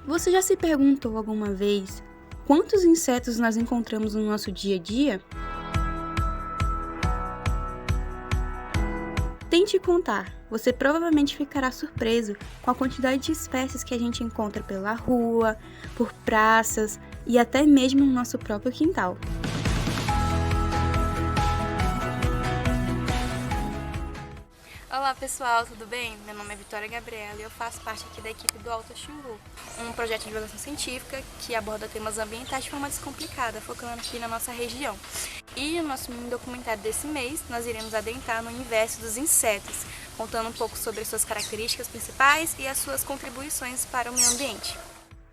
Você já se perguntou alguma vez quantos insetos nós encontramos no nosso dia a dia? Tente contar, você provavelmente ficará surpreso com a quantidade de espécies que a gente encontra pela rua, por praças e até mesmo no nosso próprio quintal. Olá pessoal, tudo bem? Meu nome é Vitória Gabriela e eu faço parte aqui da equipe do Alto Xingu, um projeto de divulgação científica que aborda temas ambientais de forma descomplicada, focando aqui na nossa região. E no nosso mini documentário desse mês, nós iremos adentrar no universo dos insetos, contando um pouco sobre suas características principais e as suas contribuições para o meio ambiente.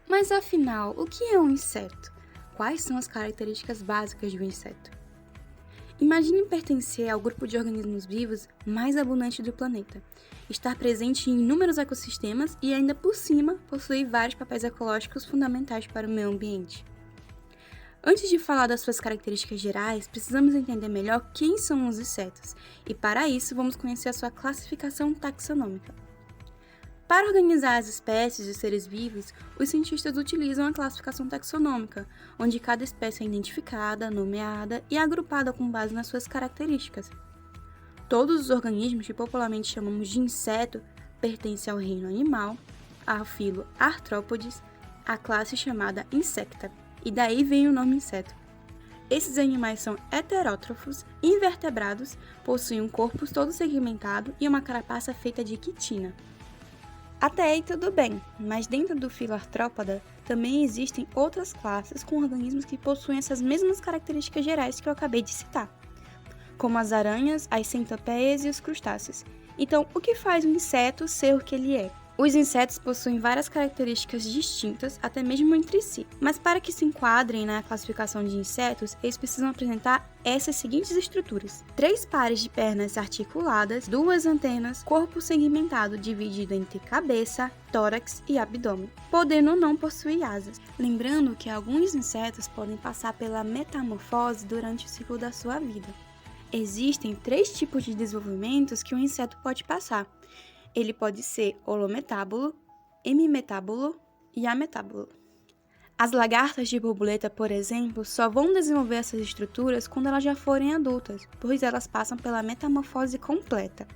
Mas afinal, o que é um inseto? Quais são as características básicas de um inseto? Imagine pertencer ao grupo de organismos vivos mais abundante do planeta, estar presente em inúmeros ecossistemas e ainda por cima possuir vários papéis ecológicos fundamentais para o meio ambiente. Antes de falar das suas características gerais, precisamos entender melhor quem são os insetos e para isso vamos conhecer a sua classificação taxonômica. Para organizar as espécies de seres vivos, os cientistas utilizam a classificação taxonômica, onde cada espécie é identificada, nomeada e agrupada com base nas suas características. Todos os organismos que popularmente chamamos de inseto pertencem ao reino animal, ao filo Arthropodes, à classe chamada Insecta, e daí vem o nome inseto. Esses animais são heterótrofos, invertebrados, possuem um corpo todo segmentado e uma carapaça feita de quitina. Até aí tudo bem, mas dentro do filo Arthrópoda também existem outras classes com organismos que possuem essas mesmas características gerais que eu acabei de citar, como as aranhas, as centopeias e os crustáceos. Então, o que faz um inseto ser o que ele é? Os insetos possuem várias características distintas, até mesmo entre si, mas para que se enquadrem na classificação de insetos, eles precisam apresentar essas seguintes estruturas: 3 pares de pernas articuladas, 2 antenas, corpo segmentado dividido entre cabeça, tórax e abdômen, podendo não possuir asas. Lembrando que alguns insetos podem passar pela metamorfose durante o ciclo da sua vida. Existem 3 tipos de desenvolvimentos que um inseto pode passar. Ele pode ser holometábulo, hemimetábulo e ametábulo. As lagartas de borboleta, por exemplo, só vão desenvolver essas estruturas quando elas já forem adultas, pois elas passam pela metamorfose completa.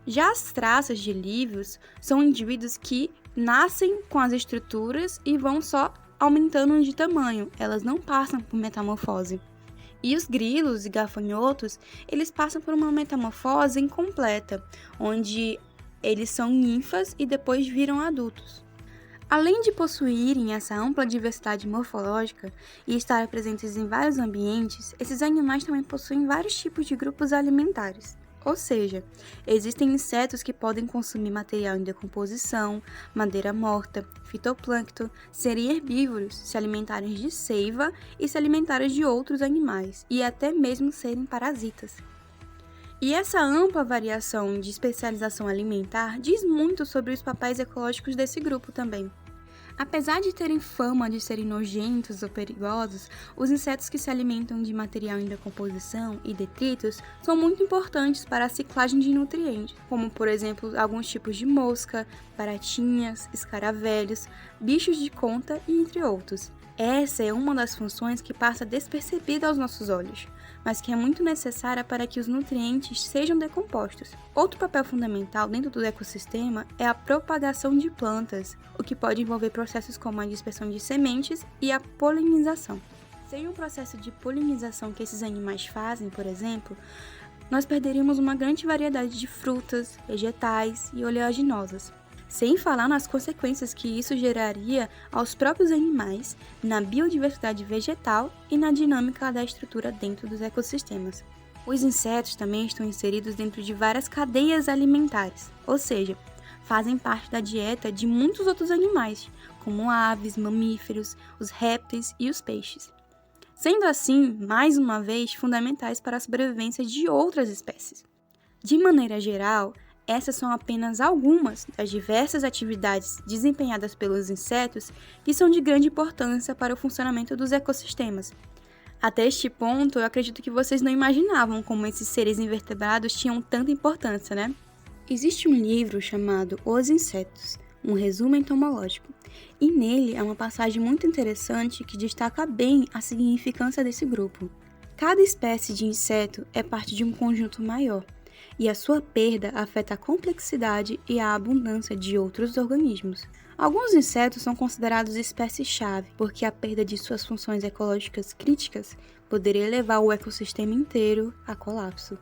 Já as traças de lívios são indivíduos que nascem com as estruturas e vão só aumentando de tamanho, elas não passam por metamorfose. E os grilos e gafanhotos, eles passam por uma metamorfose incompleta, onde eles são ninfas e depois viram adultos. Além de possuírem essa ampla diversidade morfológica e estarem presentes em vários ambientes, esses animais também possuem vários tipos de grupos alimentares. Ou seja, existem insetos que podem consumir material em decomposição, madeira morta, fitoplâncton, serem herbívoros, se alimentarem de seiva e se alimentarem de outros animais, e até mesmo serem parasitas. E essa ampla variação de especialização alimentar diz muito sobre os papéis ecológicos desse grupo também. Apesar de terem fama de serem nojentos ou perigosos, os insetos que se alimentam de material em decomposição e detritos são muito importantes para a ciclagem de nutrientes, como por exemplo alguns tipos de mosca, baratinhas, escaravelhos, bichos de conta e entre outros. Essa é uma das funções que passa despercebida aos nossos olhos, mas que é muito necessária para que os nutrientes sejam decompostos. Outro papel fundamental dentro do ecossistema é a propagação de plantas, o que pode envolver processos como a dispersão de sementes e a polinização. Sem o processo de polinização que esses animais fazem, por exemplo, nós perderíamos uma grande variedade de frutas, vegetais e oleaginosas. Sem falar nas consequências que isso geraria aos próprios animais, na biodiversidade vegetal e na dinâmica da estrutura dentro dos ecossistemas. Os insetos também estão inseridos dentro de várias cadeias alimentares, ou seja, fazem parte da dieta de muitos outros animais, como aves, mamíferos, os répteis e os peixes. Sendo assim, mais uma vez, fundamentais para a sobrevivência de outras espécies. De maneira geral, essas são apenas algumas das diversas atividades desempenhadas pelos insetos que são de grande importância para o funcionamento dos ecossistemas. Até este ponto, eu acredito que vocês não imaginavam como esses seres invertebrados tinham tanta importância, né? Existe um livro chamado Os Insetos, um resumo entomológico. E nele há uma passagem muito interessante que destaca bem a significância desse grupo. Cada espécie de inseto é parte de um conjunto maior, e a sua perda afeta a complexidade e a abundância de outros organismos. Alguns insetos são considerados espécies-chave, porque a perda de suas funções ecológicas críticas poderia levar o ecossistema inteiro a colapso.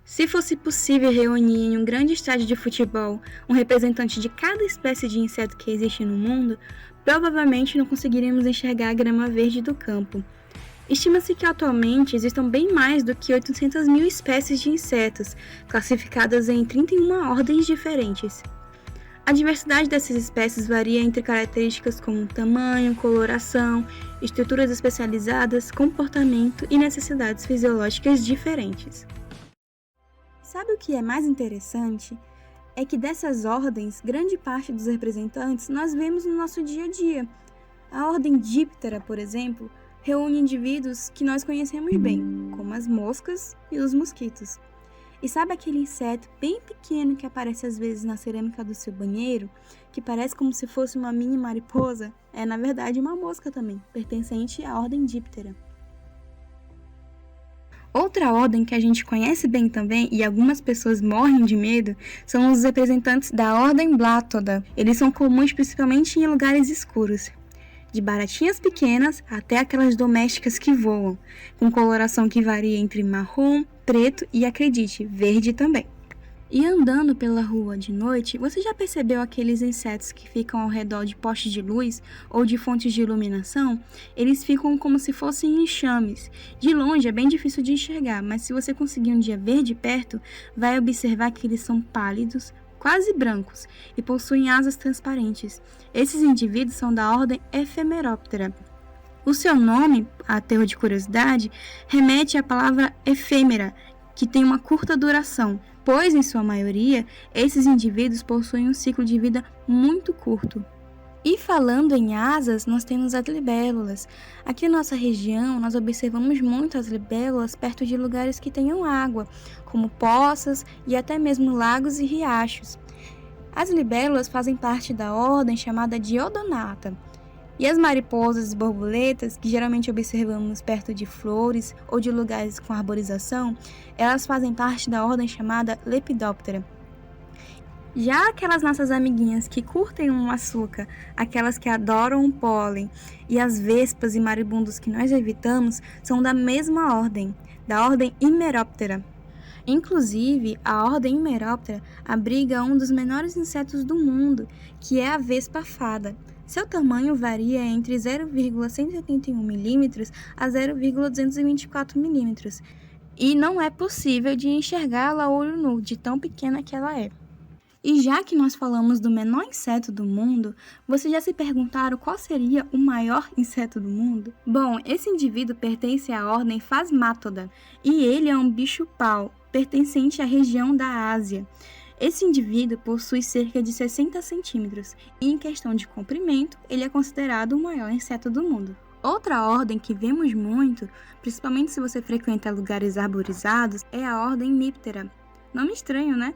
Se fosse possível reunir em um grande estádio de futebol um representante de cada espécie de inseto que existe no mundo, provavelmente não conseguiríamos enxergar a grama verde do campo. Estima-se que atualmente existam bem mais do que 800 mil espécies de insetos, classificadas em 31 ordens diferentes. A diversidade dessas espécies varia entre características como tamanho, coloração, estruturas especializadas, comportamento e necessidades fisiológicas diferentes. Sabe o que é mais interessante? É que dessas ordens, grande parte dos representantes nós vemos no nosso dia a dia. A ordem Diptera, por exemplo, reúne indivíduos que nós conhecemos bem, como as moscas e os mosquitos. E sabe aquele inseto bem pequeno que aparece às vezes na cerâmica do seu banheiro, que parece como se fosse uma mini mariposa? É, na verdade, uma mosca também, pertencente à ordem Diptera. Outra ordem que a gente conhece bem também, e algumas pessoas morrem de medo, são os representantes da ordem Blátoda. Eles são comuns principalmente em lugares escuros, de baratinhas pequenas até aquelas domésticas que voam, com coloração que varia entre marrom, preto e, acredite, verde também. E andando pela rua de noite, você já percebeu aqueles insetos que ficam ao redor de postes de luz ou de fontes de iluminação? Eles ficam como se fossem enxames. De longe é bem difícil de enxergar, mas se você conseguir um dia ver de perto, vai observar que eles são pálidos, quase brancos, e possuem asas transparentes. Esses indivíduos são da ordem Ephemeroptera. O seu nome, a termo de curiosidade, remete à palavra efêmera, que tem uma curta duração, pois, em sua maioria, esses indivíduos possuem um ciclo de vida muito curto. E falando em asas, nós temos as libélulas. Aqui na nossa região, nós observamos muito as libélulas perto de lugares que tenham água, como poças e até mesmo lagos e riachos. As libélulas fazem parte da ordem chamada Diodonata. E as mariposas e borboletas, que geralmente observamos perto de flores ou de lugares com arborização, elas fazem parte da ordem chamada Lepidoptera. Já aquelas nossas amiguinhas que curtem um açúcar, aquelas que adoram o pólen, e as vespas e maribundos que nós evitamos, são da mesma ordem, da ordem Himeroptera. Inclusive, a ordem Himeroptera abriga um dos menores insetos do mundo, que é a vespa fada. Seu tamanho varia entre 0,181 mm a 0,224 mm, e não é possível de enxergá-la a olho nu, de tão pequena que ela é. E já que nós falamos do menor inseto do mundo, vocês já se perguntaram qual seria o maior inseto do mundo? Bom, esse indivíduo pertence à ordem Phasmatoda, e ele é um bicho-pau, pertencente à região da Ásia. Esse indivíduo possui cerca de 60 centímetros e, em questão de comprimento, ele é considerado o maior inseto do mundo. Outra ordem que vemos muito, principalmente se você frequenta lugares arborizados, é a ordem Niptera. Nome estranho, né?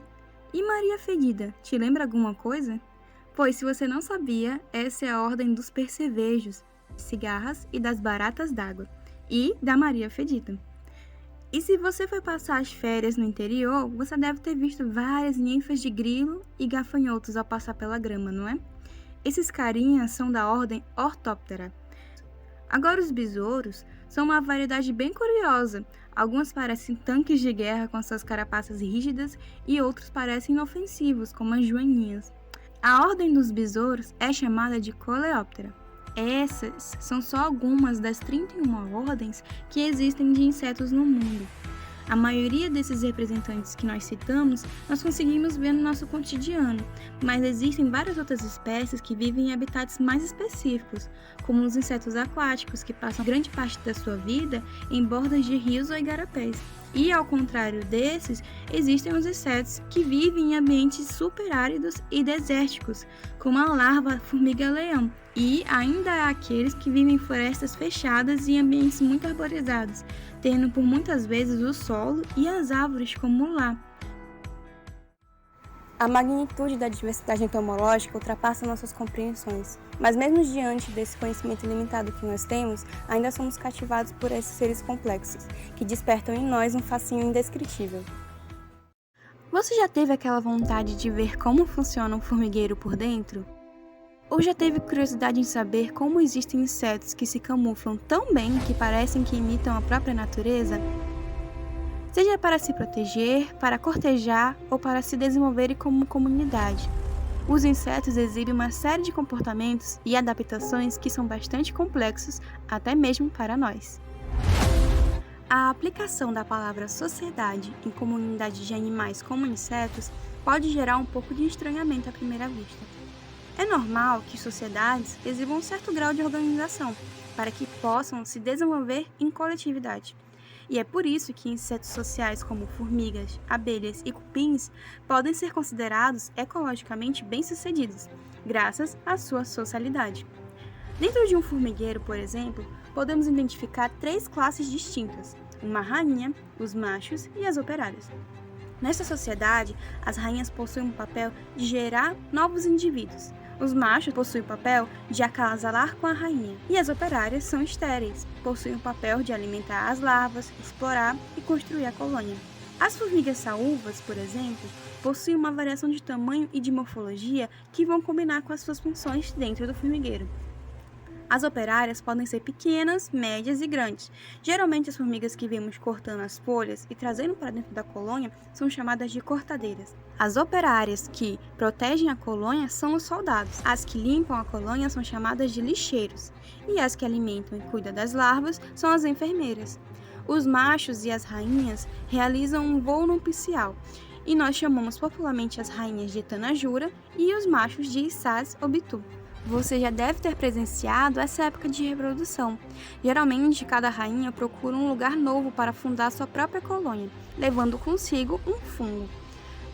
E Maria Fedida, te lembra alguma coisa? Pois, se você não sabia, essa é a ordem dos percevejos, cigarras e das baratas d'água, e da Maria Fedida. E se você foi passar as férias no interior, você deve ter visto várias ninfas de grilo e gafanhotos ao passar pela grama, não é? Esses carinhas são da ordem Orthoptera. Agora, os besouros são uma variedade bem curiosa. Alguns parecem tanques de guerra com suas carapaças rígidas e outros parecem inofensivos, como as joaninhas. A ordem dos besouros é chamada de Coleoptera. Essas são só algumas das 31 ordens que existem de insetos no mundo. A maioria desses representantes que nós citamos, nós conseguimos ver no nosso cotidiano, mas existem várias outras espécies que vivem em habitats mais específicos, como os insetos aquáticos, que passam grande parte da sua vida em bordas de rios ou igarapés. E, ao contrário desses, existem os insetos que vivem em ambientes superáridos e desérticos, como a larva formiga-leão, e ainda há aqueles que vivem em florestas fechadas e em ambientes muito arborizados, tendo por muitas vezes o solo e as árvores como lar. A magnitude da diversidade entomológica ultrapassa nossas compreensões, mas mesmo diante desse conhecimento limitado que nós temos, ainda somos cativados por esses seres complexos, que despertam em nós um fascínio indescritível. Você já teve aquela vontade de ver como funciona um formigueiro por dentro? Ou já teve curiosidade em saber como existem insetos que se camuflam tão bem que parecem que imitam a própria natureza? Seja para se proteger, para cortejar ou para se desenvolverem como comunidade. Os insetos exibem uma série de comportamentos e adaptações que são bastante complexos, até mesmo para nós. A aplicação da palavra sociedade em comunidade de animais como insetos pode gerar um pouco de estranhamento à primeira vista. É normal que sociedades exibam um certo grau de organização para que possam se desenvolver em coletividade. E é por isso que insetos sociais como formigas, abelhas e cupins podem ser considerados ecologicamente bem-sucedidos, graças à sua socialidade. Dentro de um formigueiro, por exemplo, podemos identificar 3 classes distintas: uma rainha, os machos e as operárias. Nessa sociedade, as rainhas possuem o papel de gerar novos indivíduos. Os machos possuem o papel de acasalar com a rainha, e as operárias são estéreis, possuem o papel de alimentar as larvas, explorar e construir a colônia. As formigas saúvas, por exemplo, possuem uma variação de tamanho e de morfologia que vão combinar com as suas funções dentro do formigueiro. As operárias podem ser pequenas, médias e grandes. Geralmente as formigas que vemos cortando as folhas e trazendo para dentro da colônia são chamadas de cortadeiras. As operárias que protegem a colônia são os soldados. As que limpam a colônia são chamadas de lixeiros. E as que alimentam e cuidam das larvas são as enfermeiras. Os machos e as rainhas realizam um voo nupcial, e nós chamamos popularmente as rainhas de Tanajura e os machos de Issaz ou Bitu. Você já deve ter presenciado essa época de reprodução. Geralmente, cada rainha procura um lugar novo para fundar sua própria colônia, levando consigo um fungo.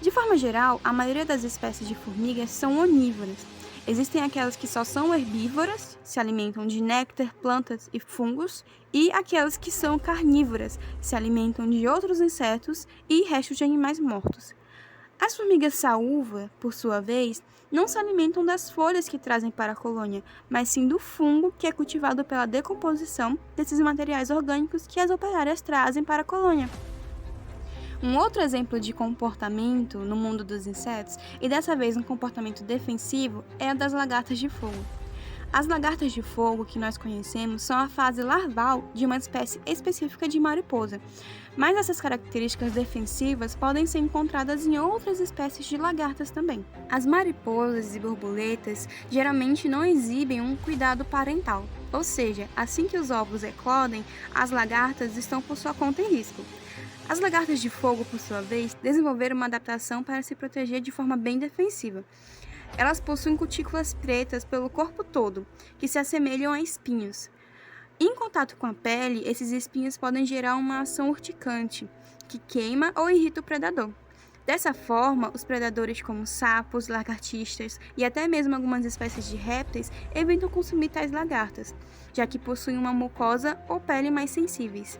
De forma geral, a maioria das espécies de formigas são onívoras. Existem aquelas que só são herbívoras, se alimentam de néctar, plantas e fungos, e aquelas que são carnívoras, se alimentam de outros insetos e restos de animais mortos. As formigas saúva, por sua vez, não se alimentam das folhas que trazem para a colônia, mas sim do fungo que é cultivado pela decomposição desses materiais orgânicos que as operárias trazem para a colônia. Um outro exemplo de comportamento no mundo dos insetos, e dessa vez um comportamento defensivo, é o das lagartas de fogo. As lagartas de fogo que nós conhecemos são a fase larval de uma espécie específica de mariposa, mas essas características defensivas podem ser encontradas em outras espécies de lagartas também. As mariposas e borboletas geralmente não exibem um cuidado parental, ou seja, assim que os ovos eclodem, as lagartas estão por sua conta em risco. As lagartas de fogo, por sua vez, desenvolveram uma adaptação para se proteger de forma bem defensiva. Elas possuem cutículas pretas pelo corpo todo, que se assemelham a espinhos. Em contato com a pele, esses espinhos podem gerar uma ação urticante, que queima ou irrita o predador. Dessa forma, os predadores como sapos, lagartixas e até mesmo algumas espécies de répteis evitam consumir tais lagartas, já que possuem uma mucosa ou pele mais sensíveis.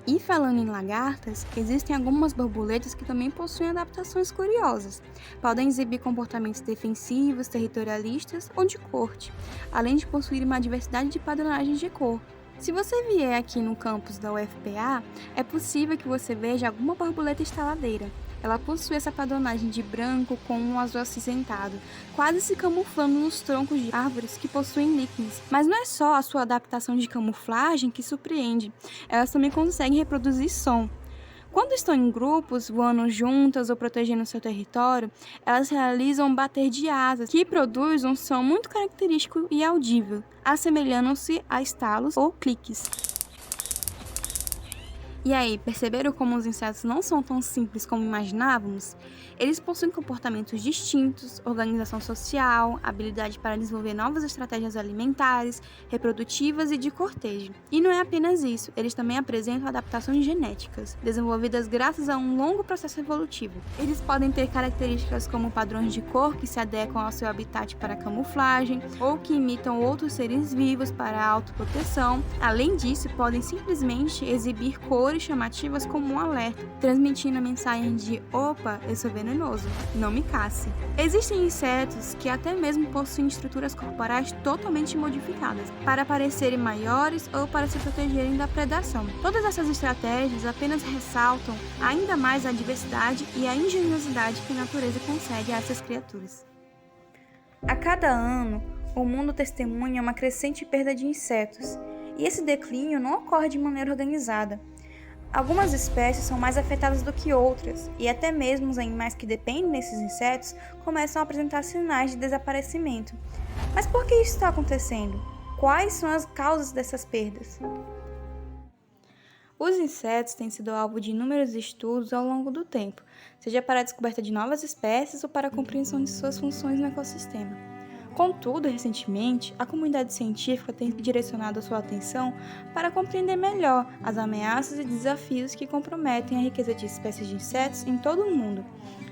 E falando em lagartas, existem algumas borboletas que também possuem adaptações curiosas. Podem exibir comportamentos defensivos, territorialistas ou de corte, além de possuir uma diversidade de padrões de cor. Se você vier aqui no campus da UFPA, é possível que você veja alguma borboleta estaladeira. Ela possui essa padronagem de branco com um azul acinzentado, quase se camuflando nos troncos de árvores que possuem líquenes. Mas não é só a sua adaptação de camuflagem que surpreende, elas também conseguem reproduzir som. Quando estão em grupos, voando juntas ou protegendo seu território, elas realizam um bater de asas, que produz um som muito característico e audível, assemelhando-se a estalos ou cliques. E aí, perceberam como os insetos não são tão simples como imaginávamos? Eles possuem comportamentos distintos, organização social, habilidade para desenvolver novas estratégias alimentares, reprodutivas e de cortejo. E não é apenas isso, eles também apresentam adaptações genéticas, desenvolvidas graças a um longo processo evolutivo. Eles podem ter características como padrões de cor que se adequam ao seu habitat para camuflagem, ou que imitam outros seres vivos para autoproteção. Além disso, podem simplesmente exibir cores chamativas como um alerta, transmitindo a mensagem de "Opa, eu sou venenoso", venenoso, não me casse. Existem insetos que até mesmo possuem estruturas corporais totalmente modificadas, para parecerem maiores ou para se protegerem da predação. Todas essas estratégias apenas ressaltam ainda mais a diversidade e a engenhosidade que a natureza concede a essas criaturas. A cada ano, o mundo testemunha uma crescente perda de insetos, e esse declínio não ocorre de maneira organizada. Algumas espécies são mais afetadas do que outras, e até mesmo os animais que dependem desses insetos começam a apresentar sinais de desaparecimento. Mas por que isso está acontecendo? Quais são as causas dessas perdas? Os insetos têm sido alvo de inúmeros estudos ao longo do tempo, seja para a descoberta de novas espécies ou para a compreensão de suas funções no ecossistema. Contudo, recentemente, a comunidade científica tem direcionado a sua atenção para compreender melhor as ameaças e desafios que comprometem a riqueza de espécies de insetos em todo o mundo.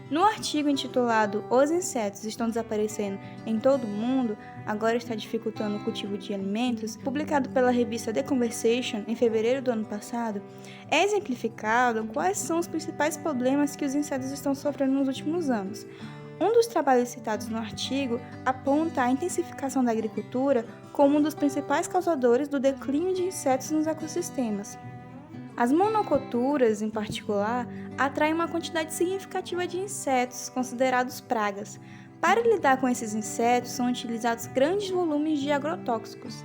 No artigo intitulado Os insetos estão desaparecendo em todo o mundo, agora está dificultando o cultivo de alimentos, publicado pela revista The Conversation em fevereiro do ano passado, é exemplificado quais são os principais problemas que os insetos estão sofrendo nos últimos anos. Um dos trabalhos citados no artigo aponta a intensificação da agricultura como um dos principais causadores do declínio de insetos nos ecossistemas. As monoculturas, em particular, atraem uma quantidade significativa de insetos considerados pragas. Para lidar com esses insetos, são utilizados grandes volumes de agrotóxicos.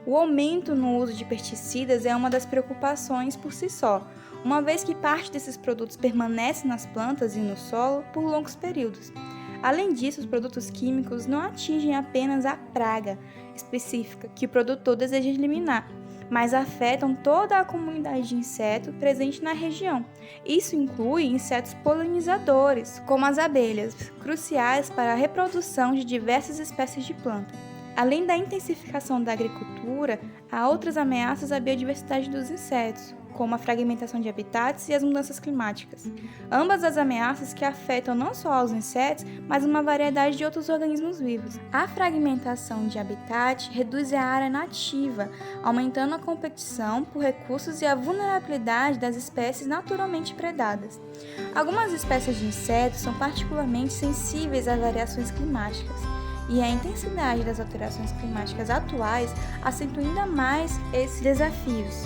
O aumento no uso de pesticidas é uma das preocupações por si só, uma vez que parte desses produtos permanece nas plantas e no solo por longos períodos. Além disso, os produtos químicos não atingem apenas a praga específica que o produtor deseja eliminar, mas afetam toda a comunidade de inseto presente na região. Isso inclui insetos polinizadores, como as abelhas, cruciais para a reprodução de diversas espécies de planta. Além da intensificação da agricultura, há outras ameaças à biodiversidade dos insetos, como a fragmentação de habitats e as mudanças climáticas. Ambas as ameaças que afetam não só os insetos, mas uma variedade de outros organismos vivos. A fragmentação de habitat reduz a área nativa, aumentando a competição por recursos e a vulnerabilidade das espécies naturalmente predadas. Algumas espécies de insetos são particularmente sensíveis a variações climáticas, e a intensidade das alterações climáticas atuais acentua ainda mais esses desafios.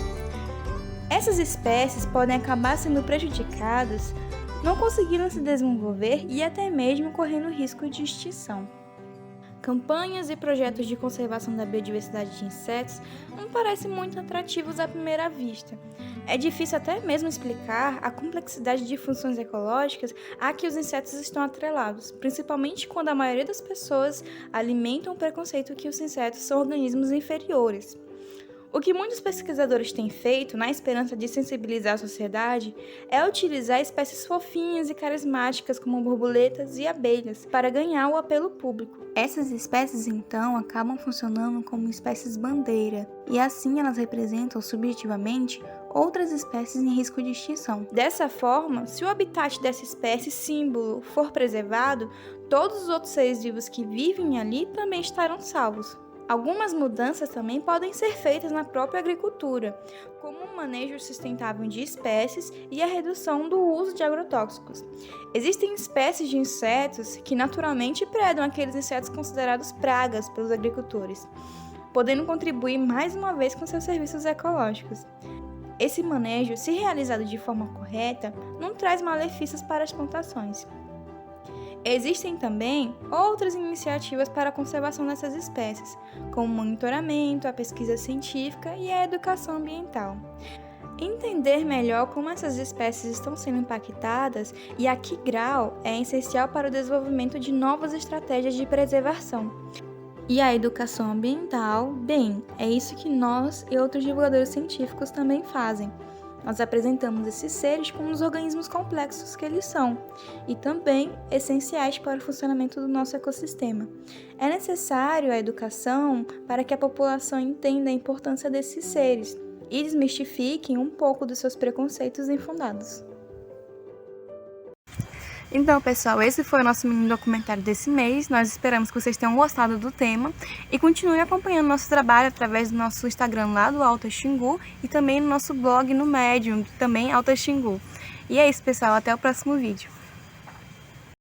Essas espécies podem acabar sendo prejudicadas, não conseguindo se desenvolver e até mesmo correndo risco de extinção. Campanhas e projetos de conservação da biodiversidade de insetos não parecem muito atrativos à primeira vista. É difícil até mesmo explicar a complexidade de funções ecológicas a que os insetos estão atrelados, principalmente quando a maioria das pessoas alimentam o preconceito que os insetos são organismos inferiores. O que muitos pesquisadores têm feito, na esperança de sensibilizar a sociedade, é utilizar espécies fofinhas e carismáticas como borboletas e abelhas para ganhar o apelo público. Essas espécies, então, acabam funcionando como espécies bandeira, e assim elas representam subjetivamente outras espécies em risco de extinção. Dessa forma, se o habitat dessa espécie símbolo for preservado, todos os outros seres vivos que vivem ali também estarão salvos. Algumas mudanças também podem ser feitas na própria agricultura, como o manejo sustentável de espécies e a redução do uso de agrotóxicos. Existem espécies de insetos que naturalmente predam aqueles insetos considerados pragas pelos agricultores, podendo contribuir mais uma vez com seus serviços ecológicos. Esse manejo, se realizado de forma correta, não traz malefícios para as plantações. Existem também outras iniciativas para a conservação dessas espécies, como o monitoramento, a pesquisa científica e a educação ambiental. Entender melhor como essas espécies estão sendo impactadas e a que grau é essencial para o desenvolvimento de novas estratégias de preservação. E a educação ambiental, bem, é isso que nós e outros divulgadores científicos também fazem. Nós apresentamos esses seres como os organismos complexos que eles são, e também essenciais para o funcionamento do nosso ecossistema. É necessário a educação para que a população entenda a importância desses seres e desmistifiquem um pouco dos seus preconceitos infundados. Então, pessoal, esse foi o nosso mini documentário desse mês. Nós esperamos que vocês tenham gostado do tema e continuem acompanhando nosso trabalho através do nosso Instagram lá do Alta Xingu e também no nosso blog no Medium, também Alta Xingu. E é isso, pessoal. Até o próximo vídeo.